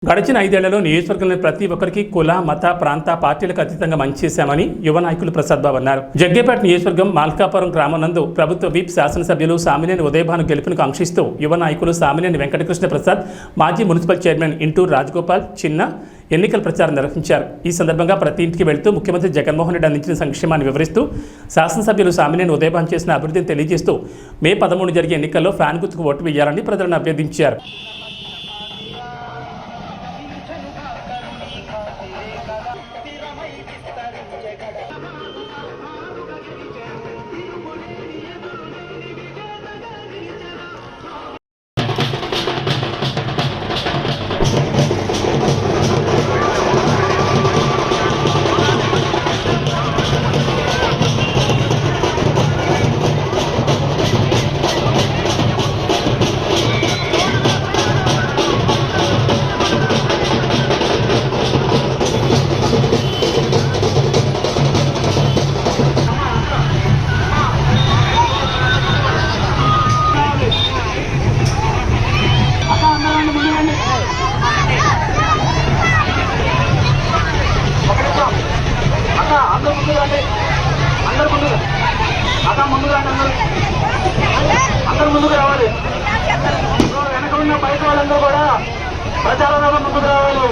గడిచిన 5 ఏళ్లలో నియోజకవర్గంలోని ప్రతి ఒక్కరికి కుల మత ప్రాంత పార్టీలకు అతీతంగా మంచి చేశామని యువ నాయకులు ప్రసాద్ బాబు అన్నారు. జగ్గేపేట నియోజకవర్గం మాల్కాపురం గ్రామం నందు ప్రభుత్వ విప్ శాసనసభ్యులు సామినేని ఉదయభాను గెలుపును కాంక్షిస్తూ యువ నాయకులు సామినేని వెంకటకృష్ణ ప్రసాద్, మాజీ మున్సిపల్ చైర్మన్ ఇంటూరు రాజగోపాల్ చిన్న ఎన్నికల ప్రచారం నిర్వహించారు. ఈ సందర్భంగా ప్రతి ఇంటికి వెళ్తూ ముఖ్యమంత్రి జగన్మోహన్ రెడ్డి అందించిన సంక్షేమాన్ని వివరిస్తూ శాసనసభ్యులు సామినేని ఉదయభాన్ చేసిన అభివృద్ధిని తెలియజేస్తూ మే 13 జరిగే ఎన్నికల్లో ఫ్యాన్ గుర్తుకు ఓటు వేయాలని ప్రజలను అభ్యర్థించారు. అందరూ ముందుకు రావాలి. వెనక ఉన్న బయట వాళ్ళందరూ కూడా ప్రచారంలో ముందుకు రావాలి.